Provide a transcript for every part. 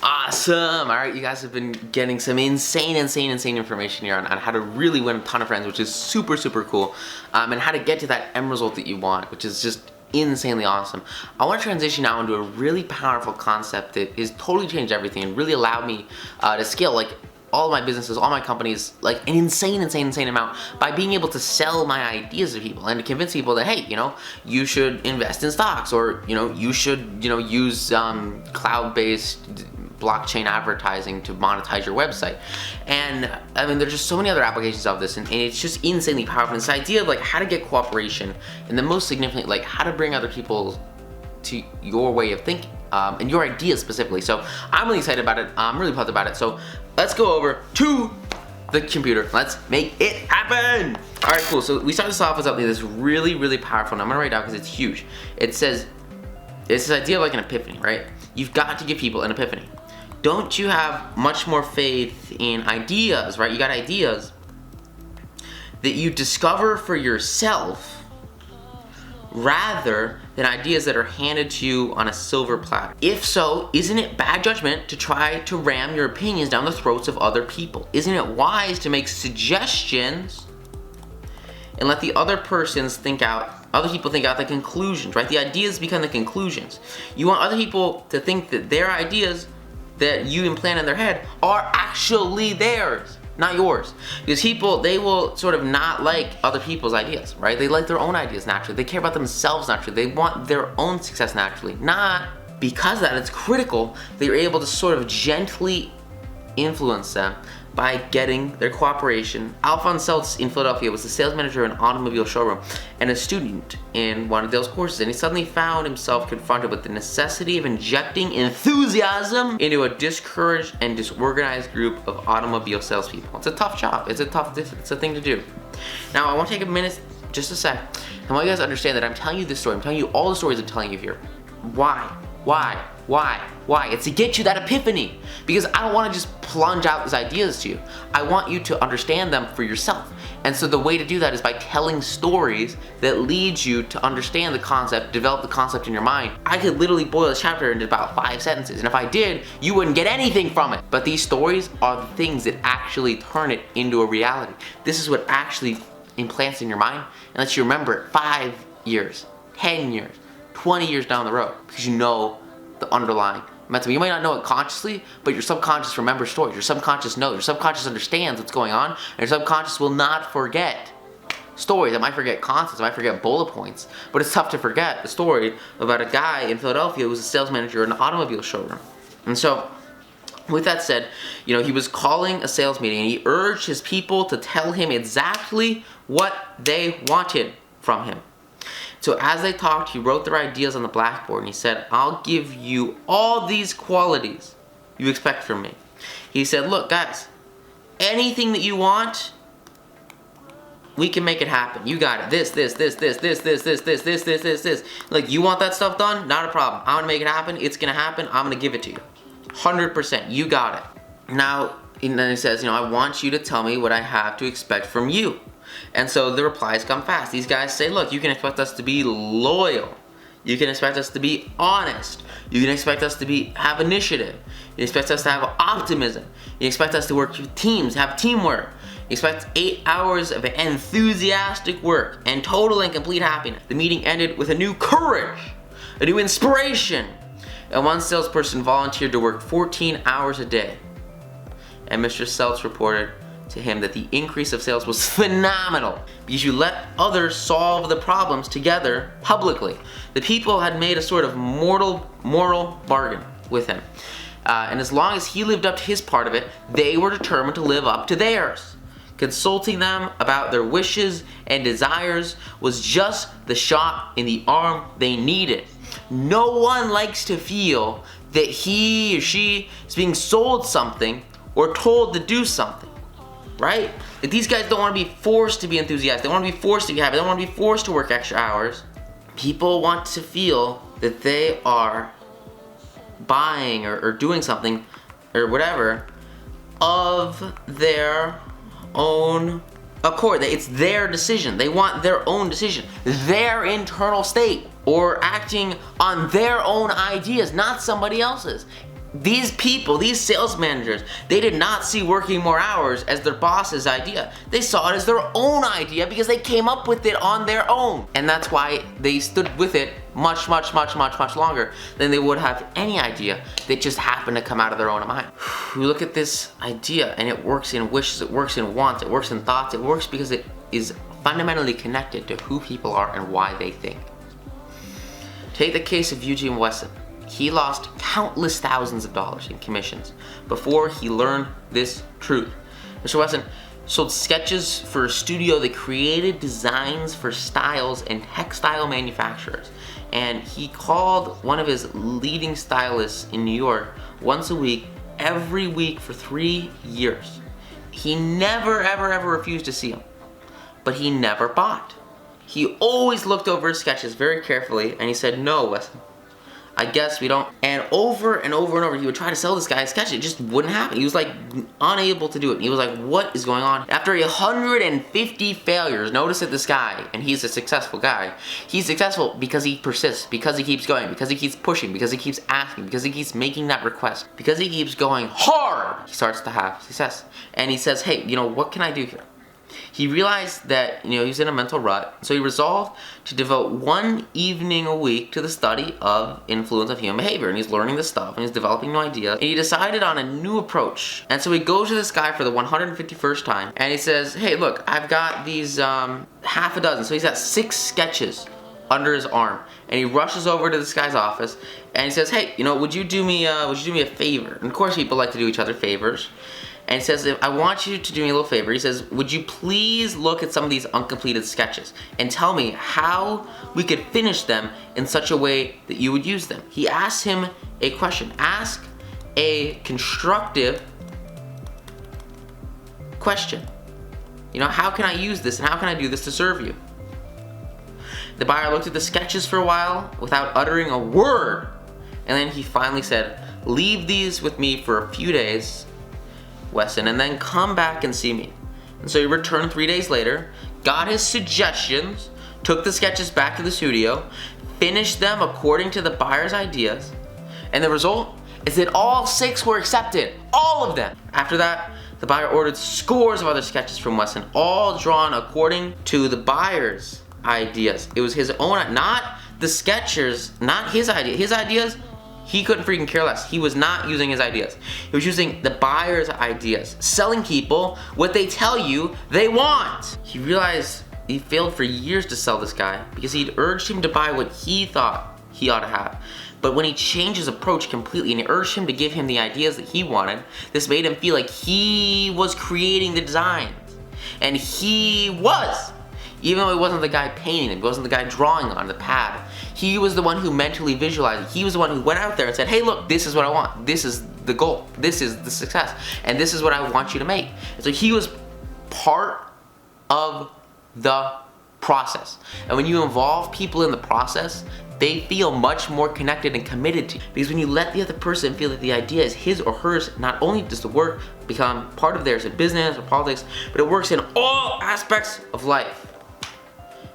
Awesome! Alright, you guys have been getting some insane information here on how to really win a ton of friends, which is super cool, and how to get to that end result that you want, which is just insanely awesome. I want to transition now into a really powerful concept that has totally changed everything and really allowed me to scale like all of my businesses, all my companies, like an insane amount by being able to sell my ideas to people and to convince people that, hey, you should invest in stocks, or, you should, use cloud-based blockchain advertising to monetize your website. And I mean, there's just so many other applications of this, and it's just insanely powerful. And this idea of like how to get cooperation, and the most significant, like how to bring other people to your way of thinking, and your ideas specifically. So I'm really excited about it. I'm really pumped about it. So let's go over to the computer. Let's make it happen. All right, cool. So we start this off with something that's really powerful, and I'm gonna write it down because it's huge. It says, it's this idea of like an epiphany, right? You've got to give people an epiphany. Don't you have much more faith in ideas, right? You got ideas that you discover for yourself rather than ideas that are handed to you on a silver platter. If so, isn't it bad judgment to try to ram your opinions down the throats of other people? Isn't it wise to make suggestions and let the other people think out the conclusions, right? The ideas become the conclusions. You want other people to think that their ideas that you implant in their head are actually theirs, not yours. Because people, they will sort of not like other people's ideas, right? They like their own ideas naturally. They care about themselves naturally. They want their own success naturally. Not because of that, it's critical that you're able to sort of gently influence them by getting their cooperation. Alphonse Seltz in Philadelphia was the sales manager in an automobile showroom and a student in one of Dale's courses, and he suddenly found himself confronted with the necessity of injecting enthusiasm into a discouraged and disorganized group of automobile salespeople. It's a tough job. It's a thing to do. Now, I want to take a minute, just a sec, I want you guys to understand that I'm telling you this story. I'm telling you all the stories I'm telling you here. Why? It's to get you that epiphany, because I don't want to just plunge out these ideas to you. I want you to understand them for yourself. And so the way to do that is by telling stories that lead you to understand the concept, develop the concept in your mind. I could literally boil this chapter into about 5 sentences, and if I did, you wouldn't get anything from it. But these stories are the things that actually turn it into a reality. This is what actually implants in your mind and lets you remember it 5 years, 10 years, 20 years down the road, because you know the underlying mental. You might not know it consciously, but your subconscious remembers stories. Your subconscious knows. Your subconscious understands what's going on, and your subconscious will not forget stories. It might forget concepts, it might forget bullet points, but it's tough to forget the story about a guy in Philadelphia who was a sales manager in an automobile showroom. And so, with that said, he was calling a sales meeting, and he urged his people to tell him exactly what they wanted from him. So as they talked, he wrote their ideas on the blackboard, and he said, I'll give you all these qualities you expect from me. He said, look guys, anything that you want, we can make it happen. You got it. This. Like, you want that stuff done? Not a problem. I'm gonna make it happen. It's gonna happen. I'm gonna give it to you. 100%. You got it. Now, and then he says, I want you to tell me what I have to expect from you. And so the replies come fast. These guys say, look, you can expect us to be loyal. You can expect us to be honest. You can expect us to have initiative. You expect us to have optimism. You expect us to work with teams, have teamwork. You expect 8 hours of enthusiastic work and total and complete happiness. The meeting ended with a new courage, a new inspiration. And one salesperson volunteered to work 14 hours a day. And Mr. Seltz reported to him that the increase of sales was phenomenal because you let others solve the problems together publicly. The people had made a sort of moral bargain with him. And as long as he lived up to his part of it, they were determined to live up to theirs. Consulting them about their wishes and desires was just the shot in the arm they needed. No one likes to feel that he or she is being sold something or told to do something. Right? Like, these guys don't want to be forced to be enthusiastic. They want to be forced to be happy. They don't want to be forced to work extra hours. People want to feel that they are buying or doing something or whatever of their own accord. It's their decision. They want their own decision, their internal state, or acting on their own ideas, not somebody else's. These people, these sales managers, they did not see working more hours as their boss's idea. They saw it as their own idea because they came up with it on their own. And that's why they stood with it much longer than they would have any idea that just happened to come out of their own mind. We look at this idea and it works in wishes, it works in wants, it works in thoughts, it works because it is fundamentally connected to who people are and why they think. Take the case of Eugene Wesson. He lost countless thousands of dollars in commissions before he learned this truth. Mr. Wesson sold sketches for a studio that created designs for styles and textile manufacturers. And he called one of his leading stylists in New York once a week, every week for 3 years. He never ever refused to see him, but he never bought. He always looked over his sketches very carefully and he said, "No, Wesson, I guess we don't." And over and over, he would try to sell this guy a sketch. It just wouldn't happen. He was like unable to do it. He was like, what is going on? After 150 failures, notice that this guy, and he's a successful guy, he's successful because he persists, because he keeps going, because he keeps pushing, because he keeps asking, because he keeps making that request, because he keeps going hard. He starts to have success. And he says, hey, what can I do here? He realized that, he was in a mental rut, so he resolved to devote 1 evening a week to the study of influence of human behavior, and he's learning this stuff, and he's developing new ideas, and he decided on a new approach. And so he goes to this guy for the 151st time, and he says, hey, look, I've got these half a dozen, so he's got 6 sketches under his arm, and he rushes over to this guy's office, and he says, hey, would you do me a favor? And of course people like to do each other favors. And he says, I want you to do me a little favor. He says, would you please look at some of these uncompleted sketches and tell me how we could finish them in such a way that you would use them? He asked him a question. Ask a constructive question. How can I use this and how can I do this to serve you? The buyer looked at the sketches for a while without uttering a word. And then he finally said, leave these with me for a few days, Wesson, and then come back and see me. And so he returned 3 days later, got his suggestions, took the sketches back to the studio, finished them according to the buyer's ideas, and the result is that all 6 were accepted, all of them. After that, the buyer ordered scores of other sketches from Wesson, all drawn according to the buyer's ideas. It was his own, not the sketchers, not his idea. His ideas, he couldn't freaking care less. He was not using his ideas. He was using the buyer's ideas, selling people what they tell you they want. He realized he failed for years to sell this guy because he'd urged him to buy what he thought he ought to have. But when he changed his approach completely and he urged him to give him the ideas that he wanted, this made him feel like he was creating the designs. And he was. Even though he wasn't the guy painting them, he wasn't the guy drawing on the pad. He was the one who mentally visualized it. He was the one who went out there and said, hey, look, this is what I want. This is the goal. This is the success. And this is what I want you to make. And so he was part of the process. And when you involve people in the process, they feel much more connected and committed to you. Because when you let the other person feel that the idea is his or hers, not only does the work become part of theirs in business or politics, but it works in all aspects of life.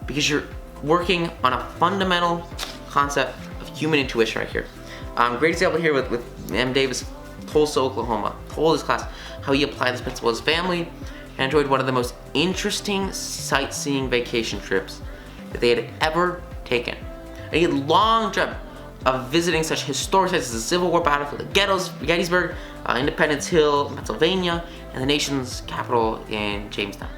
Because you're working on a fundamental concept of human intuition right here. Great example here with M. Davis, Tulsa, Oklahoma. Told his class how he applied this principle to his family and enjoyed one of the most interesting sightseeing vacation trips that they had ever taken. And he had long dreamt of visiting such historic sites as the Civil War battlefield at Gettysburg, Independence Hill, Pennsylvania, and the nation's capital in Jamestown.